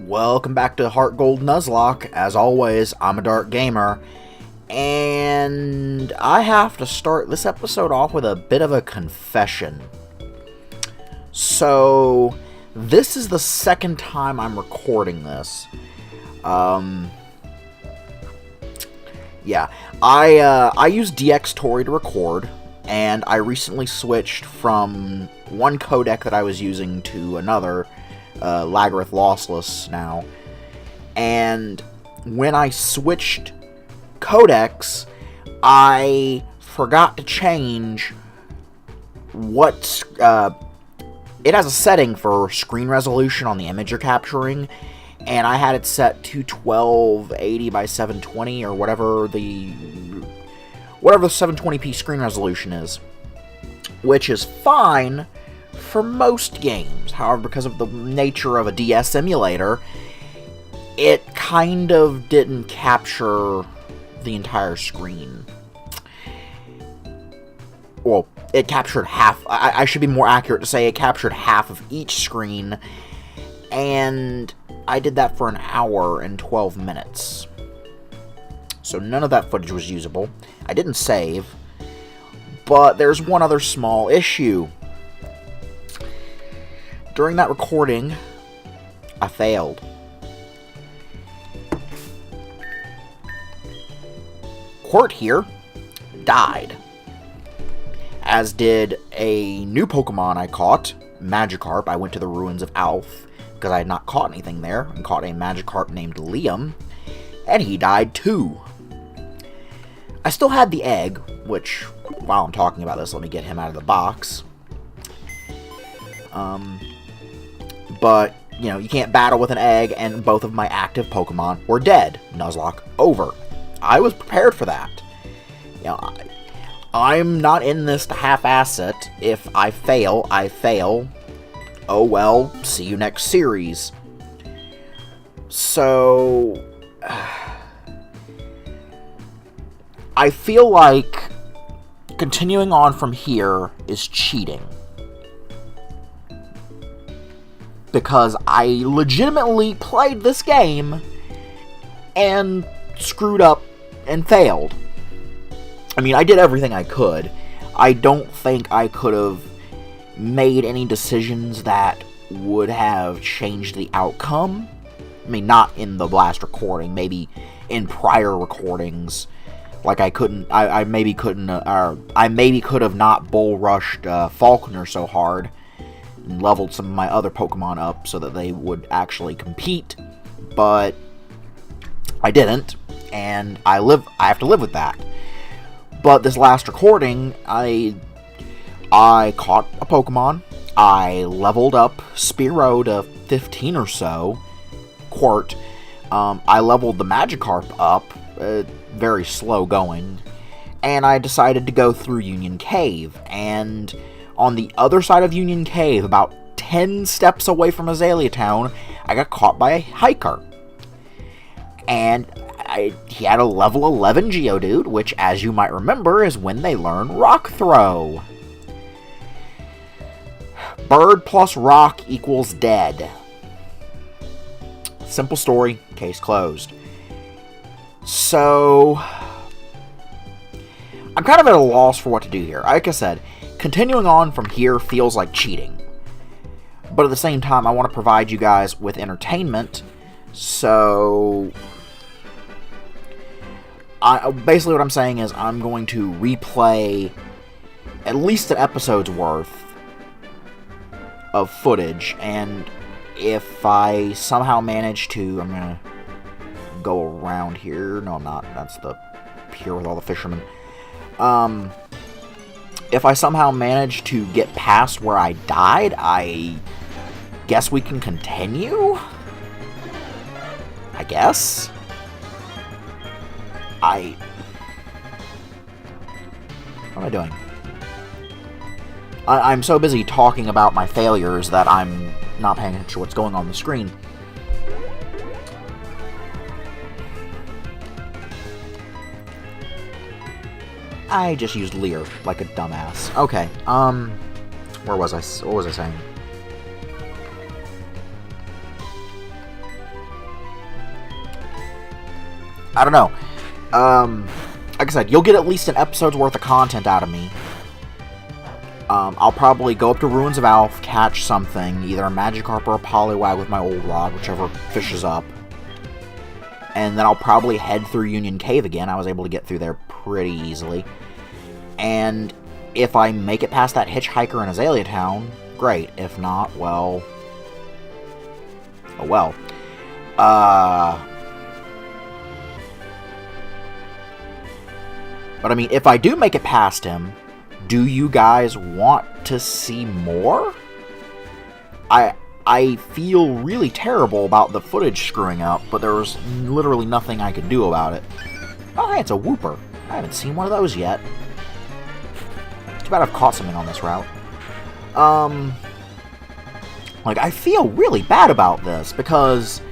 Welcome back to HeartGold Nuzlocke. As always, I'm a dark gamer, and I have to start this episode off with a bit of a confession. So, this is the second time I'm recording this. Yeah, I use DX Tori to record, and I recently switched from one codec that I was using to another, Labyrinth Lossless now, and when I switched codecs, I forgot to change what, it has a setting for screen resolution on the image you're capturing, and I had it set to 1280 by 720, or whatever the 720p screen resolution is, which is fine for most games. However, because of the nature of a DS emulator, it kind of didn't capture the entire screen. Well, it captured half. I should be more accurate to say it captured half of each screen, and I did that for an hour and 12 minutes. So none of that footage was usable. I didn't save, but there's one other small issue. During that recording, I failed. Quirt here died, as did a new Pokemon I caught, Magikarp. I went to the ruins of Alph because I had not caught anything there, and caught a Magikarp named Liam, and he died too. I still had the egg, which, while I'm talking about this, let me get him out of the box. But, you know, you can't battle with an egg, and both of my active Pokemon were dead. Nuzlocke over. I was prepared for that. You know, I'm not in this to half-ass it. If I fail, I fail. Oh well, see you next series. So, I feel like continuing on from here is cheating. Because I legitimately played this game and screwed up and failed. I mean, I did everything I could. I don't think I could have made any decisions that would have changed the outcome. I mean, not in the last recording, maybe in prior recordings. Like I maybe could have not bull rushed Falconer so hard, and leveled some of my other Pokemon up so that they would actually compete, but I didn't, and I have to live with that. But this last recording, I caught a Pokemon, I leveled up Spearow to 15 or so, Quart, I leveled the Magikarp up, very slow going, and I decided to go through Union Cave, and on the other side of Union Cave, about 10 steps away from Azalea Town, I got caught by a hiker. And he had a level 11 Geodude, which, as you might remember, is when they learn Rock Throw. Bird plus rock equals dead. Simple story, case closed. So, I'm kind of at a loss for what to do here. Like I said, continuing on from here feels like cheating. But at the same time, I want to provide you guys with entertainment. So, basically what I'm saying is I'm going to replay at least an episode's worth of footage. And if I somehow manage to, I'm going to go around here. No, I'm not. That's the pier with all the fishermen. If I somehow manage to get past where I died, I guess we can continue? I guess? What am I doing? I'm so busy talking about my failures that I'm not paying attention to what's going on the screen. I just used Leer like a dumbass. Okay, where was I? What was I saying? I don't know. Like I said, you'll get at least an episode's worth of content out of me. I'll probably go up to Ruins of Alph, catch something, either a Magikarp or a Poliwag with my old rod, whichever fishes up. And then I'll probably head through Union Cave again. I was able to get through there pretty easily. And if I make it past that hitchhiker in Azalea Town, great. If not, well... oh well. But I mean, if I do make it past him, do you guys want to see more? I feel really terrible about the footage screwing up, but there was literally nothing I could do about it. Oh, hey, it's a Wooper. I haven't seen one of those yet. Too bad I've caught something on this route. Like, I feel really bad about this, because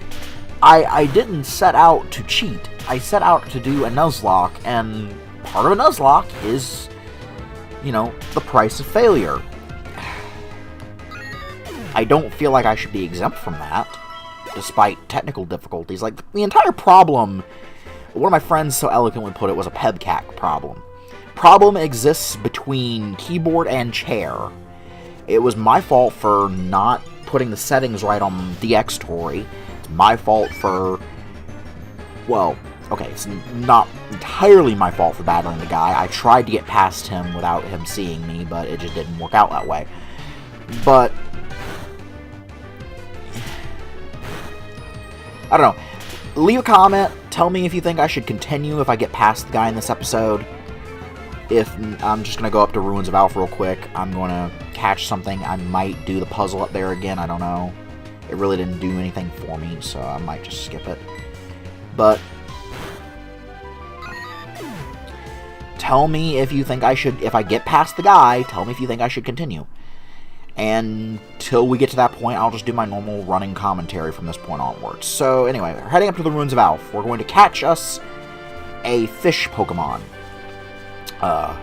I didn't set out to cheat. I set out to do a Nuzlocke, and part of a Nuzlocke is, you know, the price of failure. I don't feel like I should be exempt from that, despite technical difficulties. Like, the entire problem, one of my friends so eloquently put it, was a PEBCAC problem. Problem exists between keyboard and chair. It was my fault for not putting the settings right on DX Tory. It's my fault for... well, okay, it's not entirely my fault for battling the guy. I tried to get past him without him seeing me, but it just didn't work out that way. But... I don't know. Leave a comment. Tell me if you think I should continue if I get past the guy in this episode. If I'm just going to go up to Ruins of Alph real quick. I'm going to catch something. I might do the puzzle up there again. I don't know. It really didn't do anything for me, so I might just skip it. But tell me if you think I should, if I get past the guy, tell me if you think I should continue. And till we get to that point, I'll just do my normal running commentary from this point onwards. So anyway, we're heading up to the Ruins of Alph. We're going to catch us a fish Pokemon. I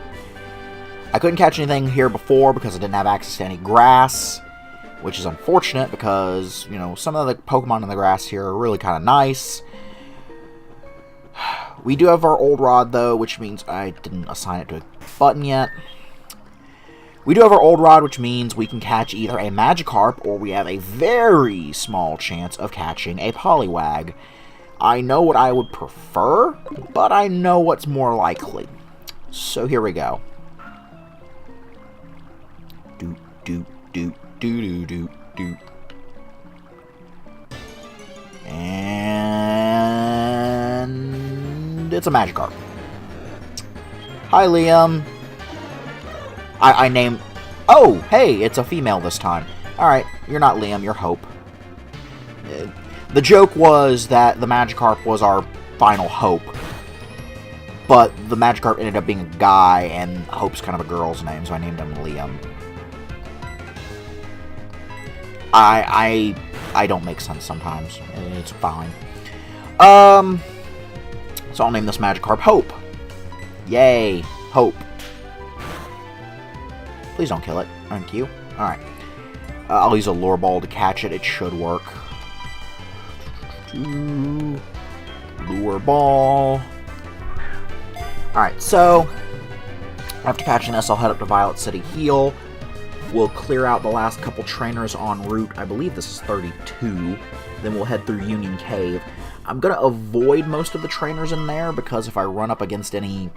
couldn't catch anything here before because I didn't have access to any grass, which is unfortunate because, you know, some of the Pokemon in the grass here are really kind of nice. We do have our old rod, though, which means I didn't assign it to a button yet. We do have our old rod, which means we can catch either a Magikarp or we have a very small chance of catching a Poliwag. I know what I would prefer, but I know what's more likely. So here we go. Doot, doot, doot, doot, doot, doot. And it's a Magikarp. Hi, Liam. I named... oh, hey, it's a female this time. Alright, you're not Liam, you're Hope. The joke was that the Magikarp was our final hope. But the Magikarp ended up being a guy, and Hope's kind of a girl's name, so I named him Liam. I don't make sense sometimes. It's fine. So I'll name this Magikarp Hope. Yay, Hope. Please don't kill it. Thank you. Alright. I'll use a Lure Ball to catch it. It should work. Lure Ball. Alright, so after catching this, I'll head up to Violet City Heal. We'll clear out the last couple trainers en route. I believe this is 32. Then we'll head through Union Cave. I'm going to avoid most of the trainers in there because if I run up against any,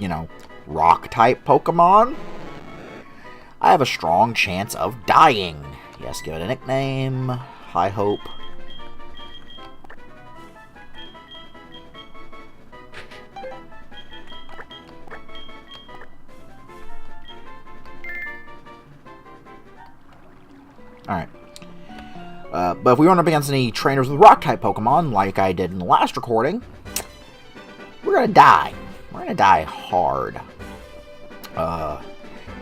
you know, rock-type Pokemon, I have a strong chance of dying. Yes, give it a nickname. Hi, Hope. Alright. But if we run up against any trainers with rock-type Pokemon, like I did in the last recording, we're gonna die. We're gonna die hard.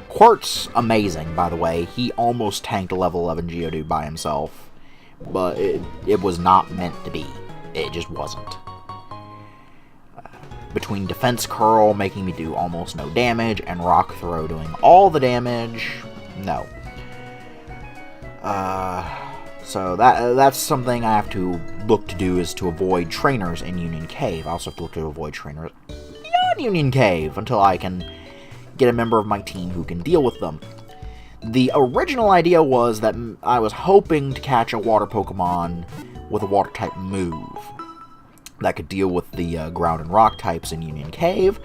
Quartz, amazing, by the way. He almost tanked a level 11 Geodude by himself. But it was not meant to be. It just wasn't. Between Defense Curl making me do almost no damage, and Rock Throw doing all the damage, no. So that's something I have to look to do, is to avoid trainers in Union Cave. I also have to look to avoid trainers beyond Union Cave until I can get a member of my team who can deal with them. The original idea was that I was hoping to catch a water Pokemon with a water type move that could deal with the ground and rock types in Union Cave,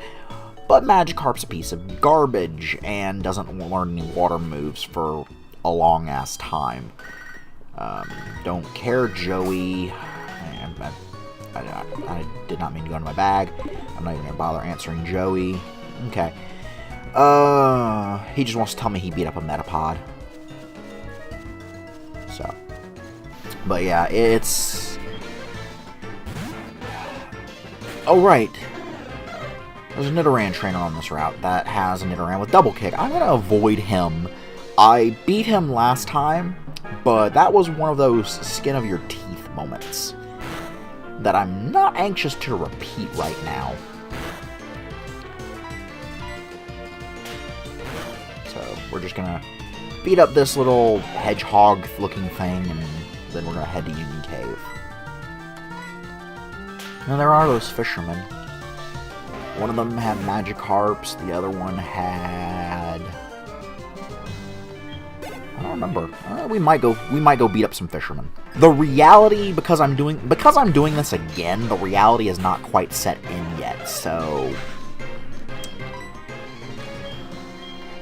but Magikarp's a piece of garbage and doesn't learn any water moves for a long ass time. Don't care, Joey. I did not mean to go into my bag. I'm not even gonna bother answering Joey. Okay. He just wants to tell me he beat up a Metapod. So. But yeah, it's... Oh, right. There's a Nidoran trainer on this route that has a Nidoran with Double Kick. I'm gonna avoid him. I beat him last time, but that was one of those skin-of-your-teeth moments that I'm not anxious to repeat right now. So, we're just gonna beat up this little hedgehog-looking thing, and then we're gonna head to Union Cave. Now, there are those fishermen. One of them had Magikarps, the other one had... I don't remember. We might go beat up some fishermen. The reality, because I'm doing this again, the reality is not quite set in yet. So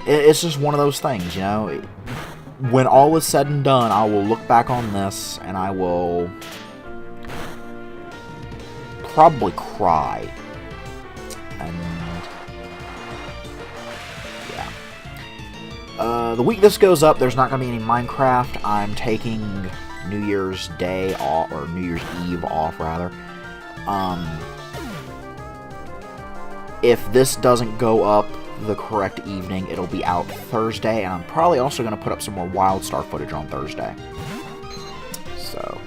it's just one of those things, you know. When all is said and done, I will look back on this and I will probably cry. And the week this goes up, there's not going to be any Minecraft. I'm taking New Year's Day off, or New Year's Eve off, rather. If this doesn't go up the correct evening, it'll be out Thursday, and I'm probably also going to put up some more WildStar footage on Thursday. So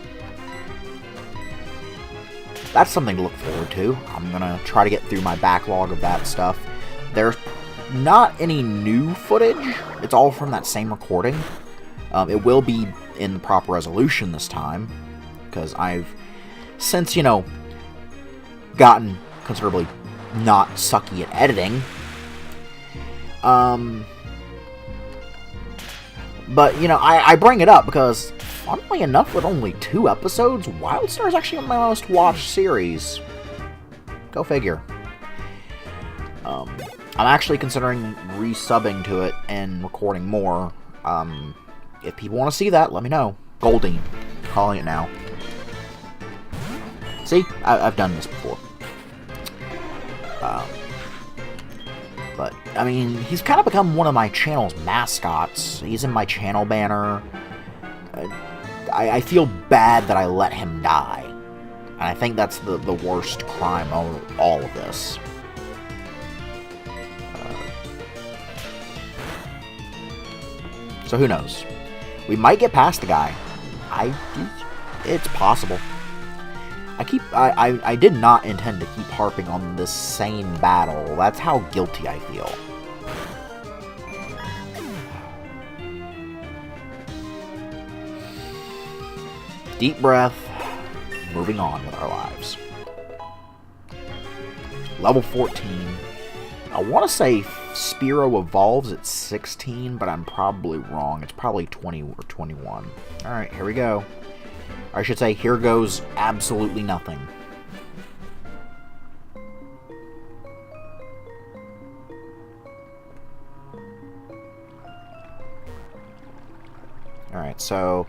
that's something to look forward to. I'm going to try to get through my backlog of that stuff. There's not any new footage. It's all from that same recording. It will be in the proper resolution this time, because I've since, you know, gotten considerably not sucky at editing. But, you know, I bring it up because, funnily enough, with only 2 episodes, WildStar is actually my most watched series. Go figure. I'm actually considering resubbing to it and recording more. If people want to see that, let me know. Goldie, calling it now. See? I've done this before. But, I mean, he's kind of become one of my channel's mascots. He's in my channel banner. I feel bad that I let him die. And I think that's the worst crime of all of this. So who knows? We might get past the guy. It's possible. I did not intend to keep harping on this same battle. That's how guilty I feel. Deep breath. Moving on with our lives. Level 14. I want to say Spearow evolves at 16, but I'm probably wrong. It's probably 20 or 21. Alright, here we go. Or I should say, here goes absolutely nothing. Alright, so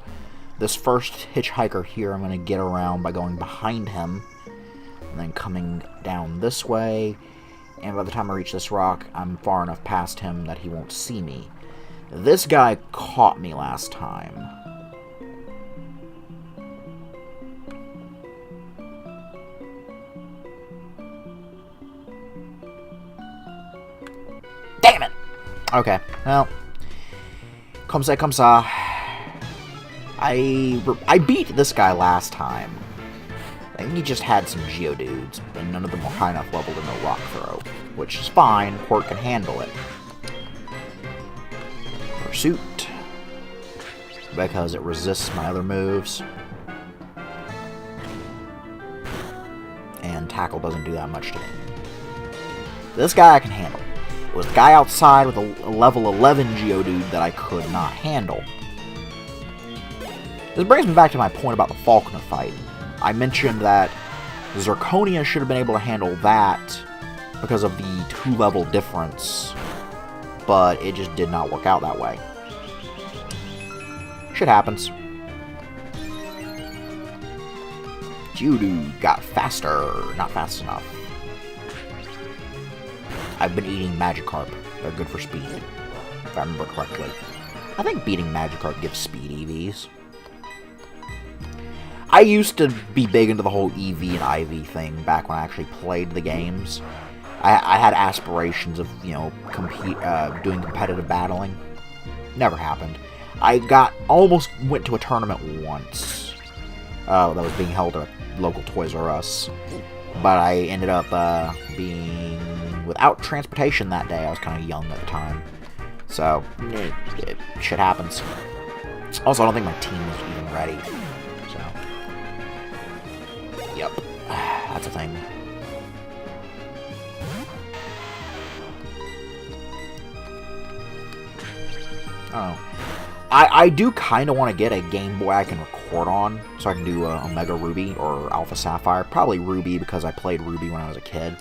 this first hitchhiker here I'm going to get around by going behind him and then coming down this way. And by the time I reach this rock, I'm far enough past him that he won't see me. This guy caught me last time. Damn it! Okay, well, comme ça. I beat this guy last time. I think he just had some Geodudes, and none of them were high enough level to know Rock Throw, which is fine. Quirk can handle it. Pursuit. because it resists my other moves. And Tackle doesn't do that much to me. This guy I can handle. It was the guy outside with a level 11 Geodude that I could not handle. This brings me back to my point about the Falconer fight. I mentioned that Zirconia should have been able to handle that because of the 2-level difference, but it just did not work out that way. Shit happens. Geodude got faster, not fast enough. I've been eating Magikarp. They're good for speed, if I remember correctly. I think beating Magikarp gives speed EVs. I used to be big into the whole EV and IV thing back when I actually played the games. I had aspirations of, you know, doing competitive battling. Never happened. I almost went to a tournament once that was being held at a local Toys R Us, but I ended up being without transportation that day. I was kind of young at the time, so shit happens. Also, I don't think my team was even ready. So, yep, that's a thing. Oh, I do kind of want to get a Game Boy I can record on, so I can do Omega Ruby or Alpha Sapphire. Probably Ruby, because I played Ruby when I was a kid.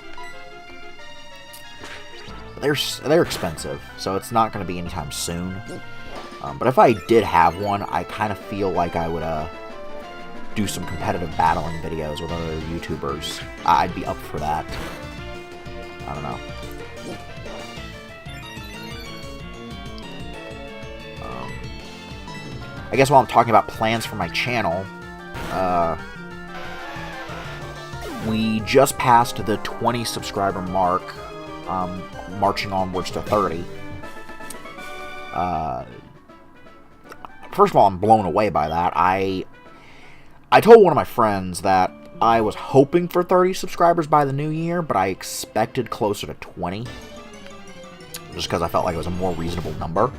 They're expensive, so it's not going to be anytime soon. But if I did have one, I kind of feel like I would do some competitive battling videos with other YouTubers. I'd be up for that. I don't know. I guess while I'm talking about plans for my channel, we just passed the 20 subscriber mark, marching onwards to 30. First of all, I'm blown away by that. I told one of my friends that I was hoping for 30 subscribers by the new year, but I expected closer to 20, just because I felt like it was a more reasonable number.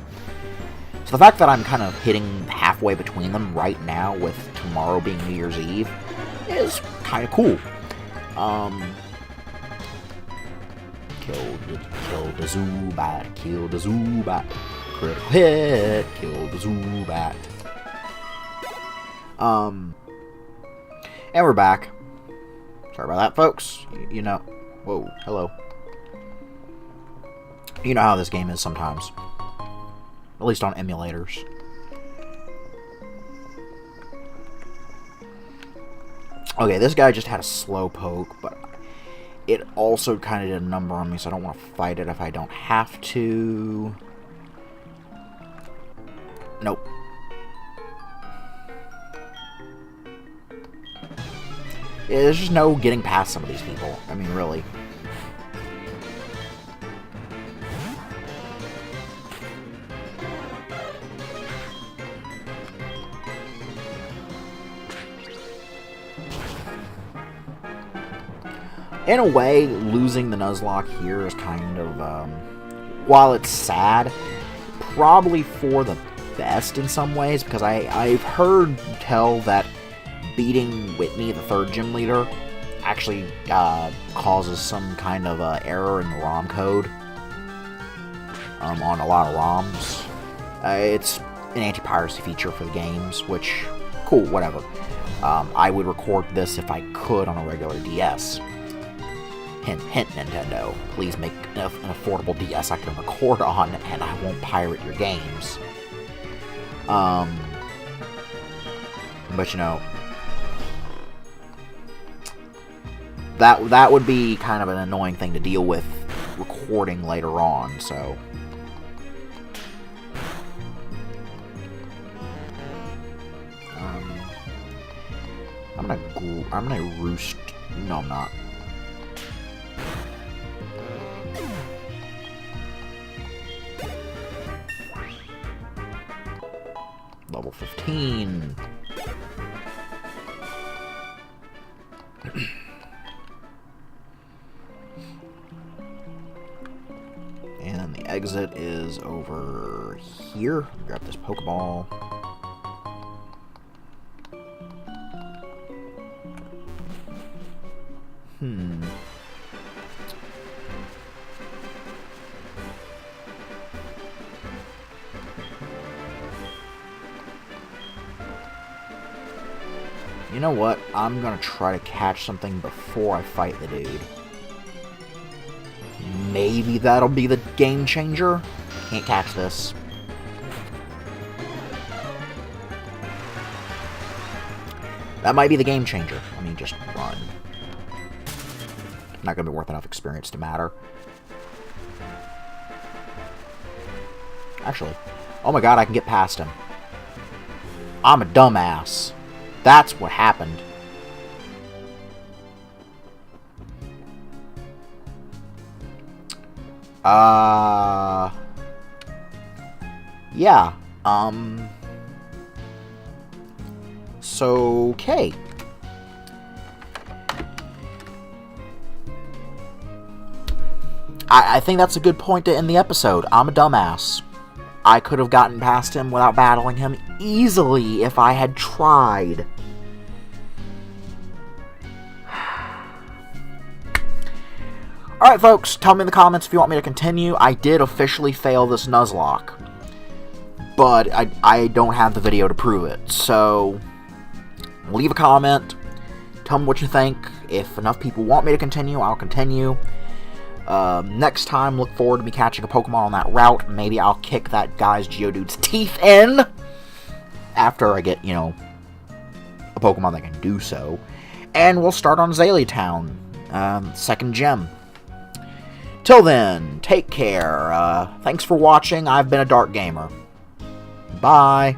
So the fact that I'm kind of hitting halfway between them right now, with tomorrow being New Year's Eve, is kind of cool. Kill the Zubat, kill the Zubat, critical hit, kill the Zubat. And we're back. Sorry about that, folks. You know, whoa, hello. You know how this game is sometimes. At least on emulators. Okay, this guy just had a Slowpoke, but it also kind of did a number on me, so I don't want to fight it if I don't have to. Nope. Yeah, there's just no getting past some of these people. I mean, really. In a way, losing the Nuzlocke here is kind of, while it's sad, probably for the best in some ways, because I've heard tell that beating Whitney, the third gym leader, actually causes some kind of error in the ROM code on a lot of ROMs. It's an anti-piracy feature for the games, which, cool, whatever. I would record this if I could on a regular DS. Hint, hint, Nintendo. Please make an affordable DS I can record on, and I won't pirate your games. But you know, that would be kind of an annoying thing to deal with recording later on. So, I'm gonna roost. No, I'm not. Level 15. And the exit is over here. Grab this Pokeball. You know what? I'm gonna try to catch something before I fight the dude. Maybe that'll be the game changer? Can't catch this. That might be the game changer. Let me just run. Not gonna be worth enough experience to matter. Actually, oh my god, I can get past him. I'm a dumbass. That's what happened. Yeah, so, okay. I think that's a good point to end the episode. I'm a dumbass. I could have gotten past him without battling him easily if I had tried. Alright folks, tell me in the comments if you want me to continue. I did officially fail this Nuzlocke, but I don't have the video to prove it. So, leave a comment, tell me what you think. If enough people want me to continue, I'll continue. Next time, look forward to me catching a Pokemon on that route. Maybe I'll kick that guy's Geodude's teeth in after I get, you know, a Pokemon that can do so. And we'll start on Azalea Town, second gem. Till then, take care. Thanks for watching. I've been a Dark Gamer. Bye.